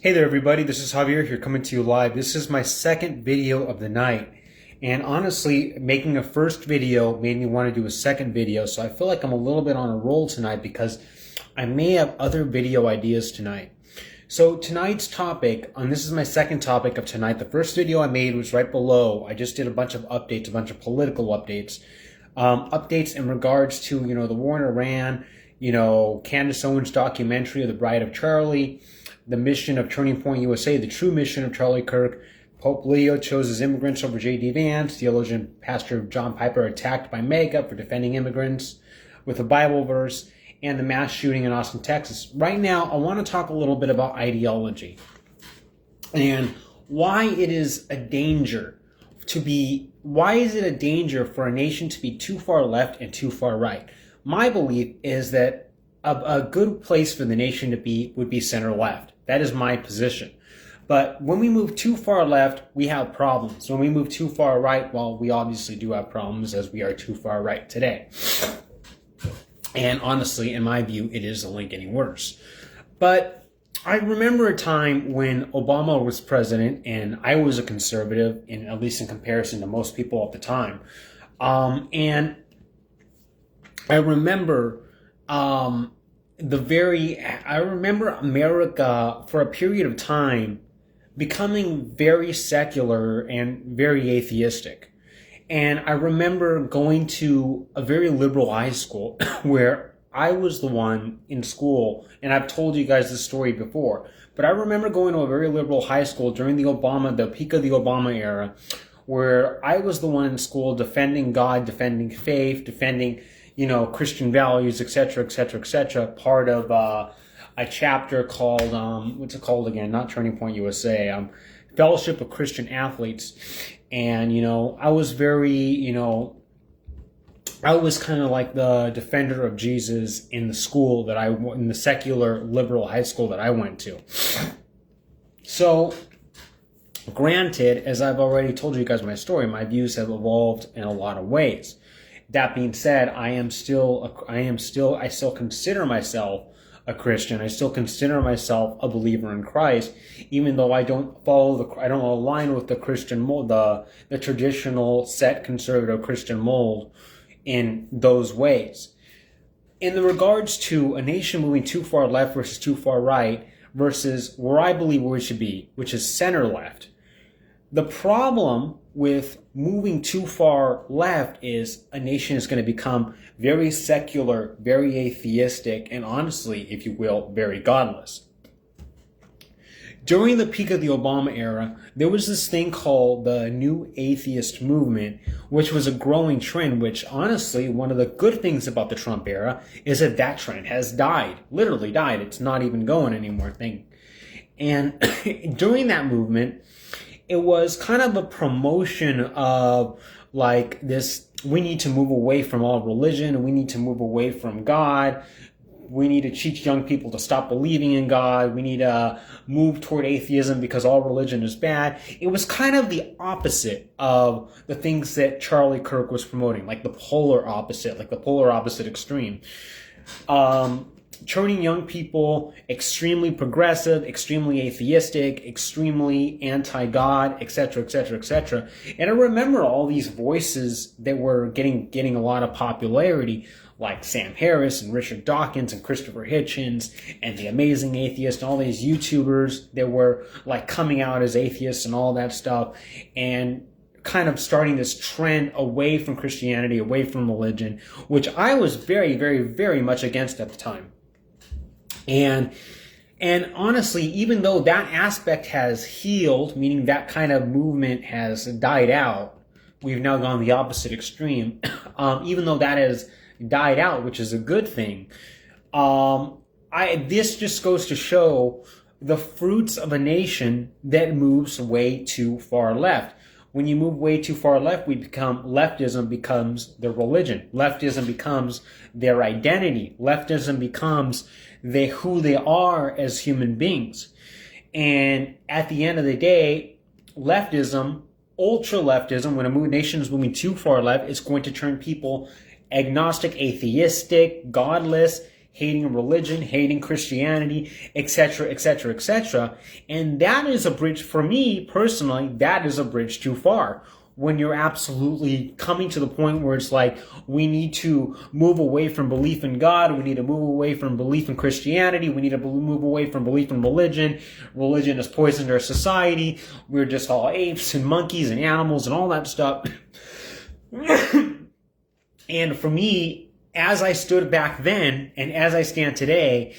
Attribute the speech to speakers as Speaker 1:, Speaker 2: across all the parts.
Speaker 1: Hey there everybody, this is Javier here coming to you live. This is my second video of the night. And honestly, making a first video made me want to do a second video. So I feel like I'm a little bit on a roll tonight because I may have other video ideas tonight. So tonight's topic, and this is my second topic of tonight. The first video I made was right below. I just did a bunch of updates, a bunch of political updates. Updates in regards to, the war in Iran, Candace Owens' documentary of The Bride of Charlie, the mission of Turning Point USA, the true mission of Charlie Kirk, Pope Leo chooses immigrants over J.D. Vance, theologian Pastor John Piper attacked by MAGA for defending immigrants with a Bible verse, and the mass shooting in Austin, Texas. Right now, I want to talk a little bit about ideology and why it is a danger why is it a danger for a nation to be too far left and too far right? My belief is that a good place for the nation to be would be center left. That is my position. But when we move too far left, we have problems. When we move too far right, well, we obviously do have problems as we are too far right today. And honestly, in my view, it is only getting worse. But I remember a time when Obama was president and I was a conservative, at least in comparison to most people at the time. And I remember I remember America for a period of time becoming very secular and very atheistic. And I remember going to a very liberal high school where I was the one in school, and I've told you guys this story before, but I remember going to a very liberal high school during the peak of the Obama era, where I was the one in school defending God, defending faith, defending Christian values, etc., etc., etc. Part of a chapter called, what's it called again? Not Turning Point USA, Fellowship of Christian Athletes. And, I was very, I was kind of like the defender of Jesus in the school in the secular liberal high school that I went to. So, granted, as I've already told you guys my story, my views have evolved in a lot of ways. That being said, I still consider myself a Christian. I still consider myself a believer in Christ, even though I don't align with the Christian mold, the traditional set conservative Christian mold in those ways. In the regards to a nation moving too far left versus too far right versus where I believe we should be, which is center left, the problem with moving too far left is a nation is going to become very secular, very atheistic, and honestly, if you will, very godless. During the peak of the Obama era, there was this thing called the New Atheist Movement, which was a growing trend, which honestly, one of the good things about the Trump era is that trend has died, literally died. It's not even going anymore thing. And during that movement, it was kind of a promotion of like this, we need to move away from all religion, we need to move away from God, we need to teach young people to stop believing in God, we need to move toward atheism because all religion is bad. It was kind of the opposite of the things that Charlie Kirk was promoting, like the polar opposite extreme. Turning young people extremely progressive, extremely atheistic, extremely anti-God, etc., etc., etc. And I remember all these voices that were getting a lot of popularity, like Sam Harris and Richard Dawkins and Christopher Hitchens and The Amazing Atheist and all these YouTubers that were like coming out as atheists and all that stuff, and kind of starting this trend away from Christianity, away from religion, which I was very, very, very much against at the time. And honestly, even though that aspect has healed, meaning that kind of movement has died out, we've now gone the opposite extreme. Even though that has died out, which is a good thing, this just goes to show the fruits of a nation that moves way too far left. When you move way too far left, leftism becomes their religion. Leftism becomes their identity. Leftism becomes who they are as human beings. And at the end of the day, leftism, ultra-leftism, when a nation is moving too far left, is going to turn people agnostic, atheistic, godless, hating religion, hating Christianity, etc., etc., etc. And that is a bridge, for me personally, that is a bridge too far. When you're absolutely coming to the point where it's like, we need to move away from belief in God, we need to move away from belief in Christianity, we need to move away from belief in religion. Religion has poisoned our society, we're just all apes and monkeys and animals and all that stuff. And for me, as I stood back then and as I stand today,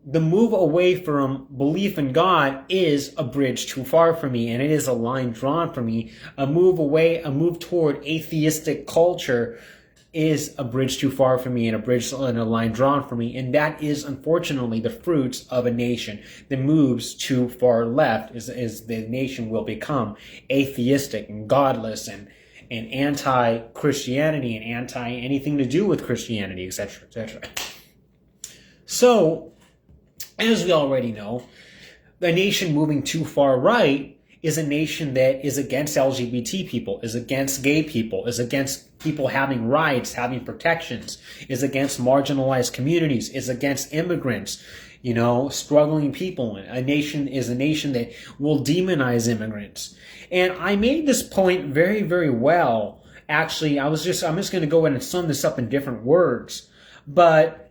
Speaker 1: the move away from belief in God is a bridge too far for me, and it is a line drawn for me. A move toward atheistic culture is a bridge too far for me, and a line drawn for me. And that is, unfortunately, the fruits of a nation that moves too far left, is the nation will become atheistic and godless and anti-Christianity and anti anything to do with Christianity, etc., etc. So, as we already know, the nation moving too far right is a nation that is against LGBT people, is against gay people, is against people having rights, having protections, is against marginalized communities, is against immigrants, struggling people. A nation is a nation that will demonize immigrants. And I made this point very, very well. Actually, I'm just going to go ahead and sum this up in different words. But,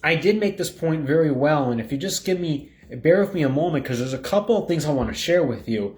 Speaker 1: I did make this point very well, and if you just bear with me a moment, because there's a couple of things I want to share with you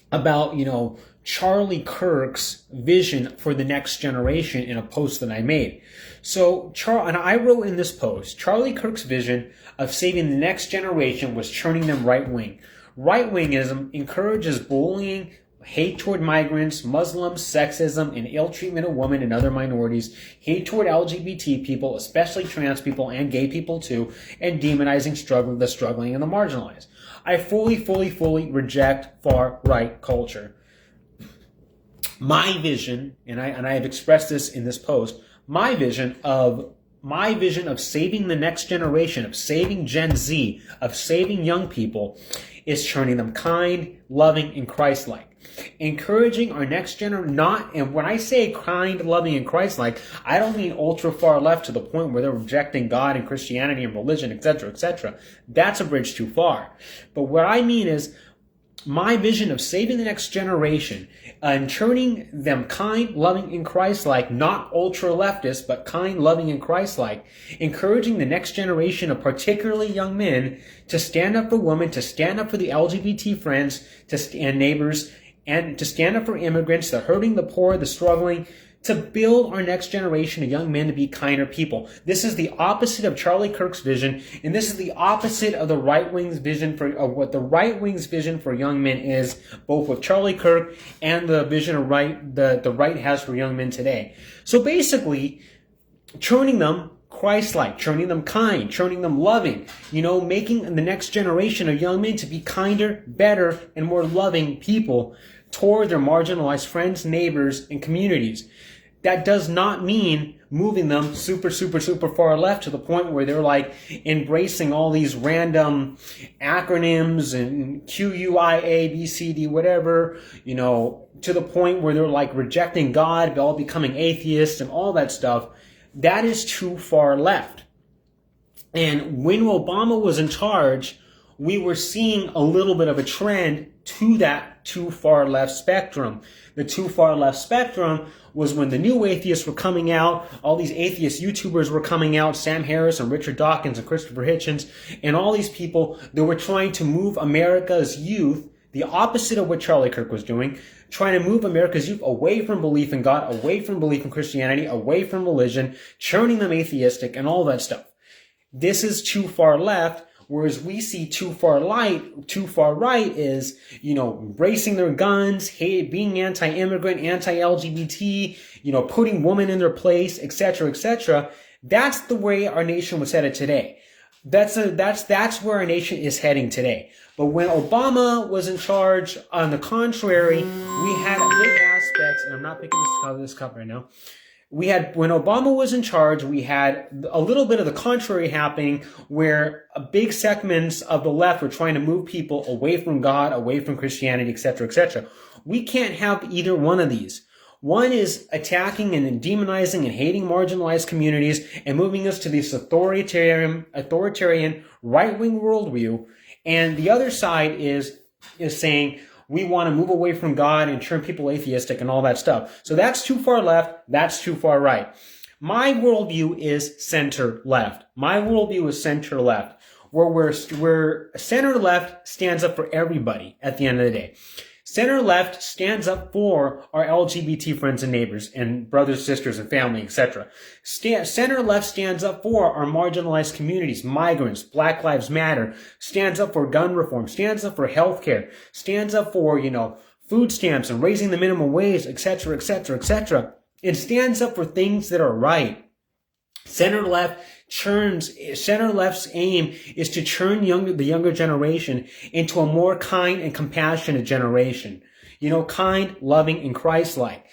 Speaker 1: about, Charlie Kirk's vision for the next generation in a post that I made. So, and I wrote in this post, Charlie Kirk's vision of saving the next generation was turning them right-wing. Right-wingism encourages bullying, hate toward migrants, Muslims, sexism, and ill treatment of women and other minorities, hate toward LGBT people, especially trans people and gay people too, and demonizing the struggling and the marginalized. I fully reject far-right culture. My vision, and I have expressed this in this post, my vision of saving the next generation, of saving Gen Z, of saving young people, is turning them kind, loving, and Christ-like. Encouraging our next generation, and when I say kind, loving, and Christ-like, I don't mean ultra far left to the point where they're rejecting God and Christianity and religion, etc., etc. That's a bridge too far. But what I mean is, my vision of saving the next generation and turning them kind, loving, and Christ-like, not ultra-leftist, but kind, loving, and Christ-like, encouraging the next generation of particularly young men to stand up for women, to stand up for the LGBT friends and neighbors, and to stand up for immigrants, the hurting, the poor, the struggling, to build our next generation of young men to be kinder people. This is the opposite of Charlie Kirk's vision, and this is the opposite of the right wing's vision of what the right wing's vision for young men is, both with Charlie Kirk and the vision of the right has for young men today. So basically, turning them Christ-like, turning them kind, turning them loving, making the next generation of young men to be kinder, better, and more loving people toward their marginalized friends, neighbors, and communities. That does not mean moving them super far left to the point where they're like embracing all these random acronyms and QUIA, BCD, whatever, to the point where they're like rejecting God, all becoming atheists and all that stuff. That is too far left. And when Obama was in charge, we were seeing a little bit of a trend to that too far left spectrum. The too far left spectrum was when the new atheists were coming out, all these atheist YouTubers were coming out, Sam Harris and Richard Dawkins and Christopher Hitchens, and all these people that were trying to move America's youth, the opposite of what Charlie Kirk was doing, trying to move America's youth away from belief in God, away from belief in Christianity, away from religion, turning them atheistic and all that stuff. This is too far left. Whereas we see too far right is, embracing their guns, being anti-immigrant, anti-LGBT, putting women in their place, etc., etc. That's the way our nation was headed today. That's where our nation is heading today. But when Obama was in charge, on the contrary, we had a big aspect, and I'm not picking this cup right now. When Obama was in charge, we had a little bit of the contrary happening where big segments of the left were trying to move people away from God, away from Christianity, etc., etc. We can't have either one of these. One is attacking and demonizing and hating marginalized communities and moving us to this authoritarian right-wing worldview. And the other side is saying we want to move away from God and turn people atheistic and all that stuff. So that's too far left. That's too far right. My worldview is center left. My worldview is center left, where center left stands up for everybody at the end of the day. Center left stands up for our LGBT friends and neighbors and brothers, sisters, and family, etc. Center left stands up for our marginalized communities, migrants, Black Lives Matter, stands up for gun reform, stands up for healthcare, stands up for, food stamps and raising the minimum wage, etc., etc., etc. It stands up for things that are right. Center left's aim is to turn the younger generation into a more kind and compassionate generation. Kind, loving, and Christ-like.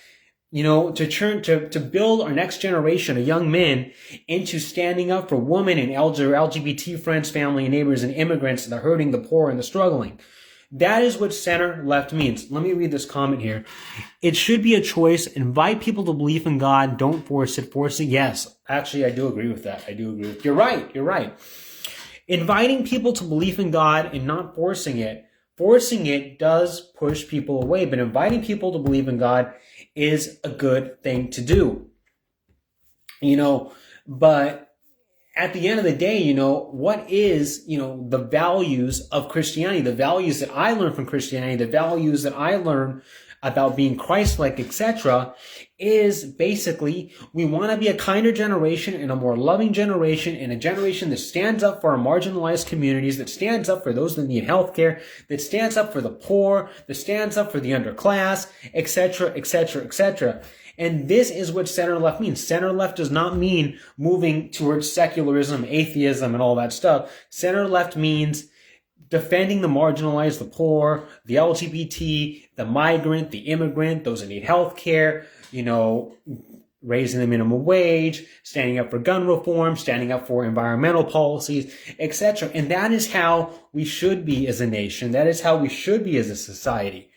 Speaker 1: To build our next generation of young men into standing up for women and LGBT friends, family, and neighbors, and immigrants, and the hurting, the poor, and the struggling. That is what center left means. Let me read this comment here. It should be a choice. Invite people to believe in God. Don't force it. Force it. Yes. Actually, I do agree with that. You're right. You're right. Inviting people to believe in God and not forcing it. Forcing it does push people away, but inviting people to believe in God is a good thing to do. But at the end of the day, what is, the values of Christianity, the values that I learned from Christianity, the values that I learned about being Christ-like, etc., is basically we want to be a kinder generation and a more loving generation and a generation that stands up for our marginalized communities, that stands up for those that need healthcare, that stands up for the poor, that stands up for the underclass, etc., etc., etc. And this is what center left means. Center left does not mean moving towards secularism, atheism, and all that stuff. Center left means defending the marginalized, the poor, the LGBT, the migrant, the immigrant, those that need health care, raising the minimum wage, standing up for gun reform, standing up for environmental policies, etc. And that is how we should be as a nation. That is how we should be as a society.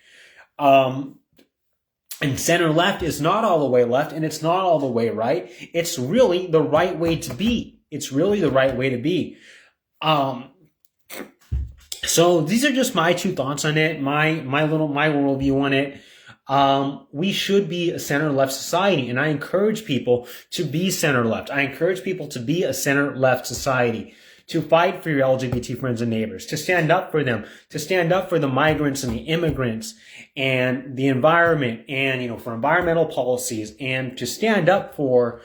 Speaker 1: And center left is not all the way left, and it's not all the way right. It's really the right way to be. It's really the right way to be. So these are just my two thoughts on it, my worldview on it. We should be a center left society, and I encourage people to be center left. I encourage people to be a center left society, to fight for your LGBT friends and neighbors, to stand up for them, to stand up for the migrants and the immigrants and the environment and, for environmental policies, and to stand up for,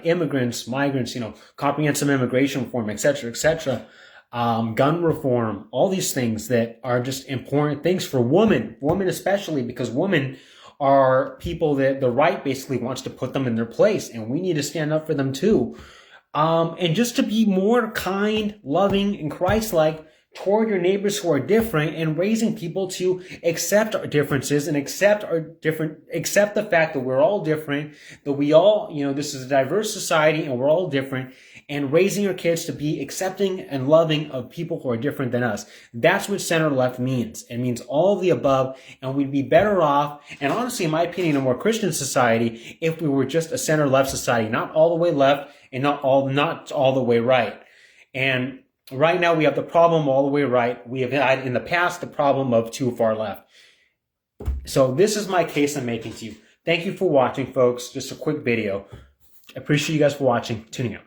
Speaker 1: immigrants, migrants, comprehensive immigration reform, etc., etc., gun reform, all these things that are just important things for women especially, because women are people that the right basically wants to put them in their place, and we need to stand up for them too. And just to be more kind, loving, and Christ-like toward your neighbors who are different, and raising people to accept our differences and accept the fact that we're all different, that we all, this is a diverse society and we're all different, and raising our kids to be accepting and loving of people who are different than us. That's what center left means. It means all of the above, and we'd be better off, and honestly, in my opinion, a more Christian society if we were just a center left society, not all the way left and not all the way right. And right now we have the problem all the way right. We have had in the past the problem of too far left. So this is my case I'm making to you. Thank you for watching, folks. Just a quick video. I appreciate you guys for watching. Tuning out.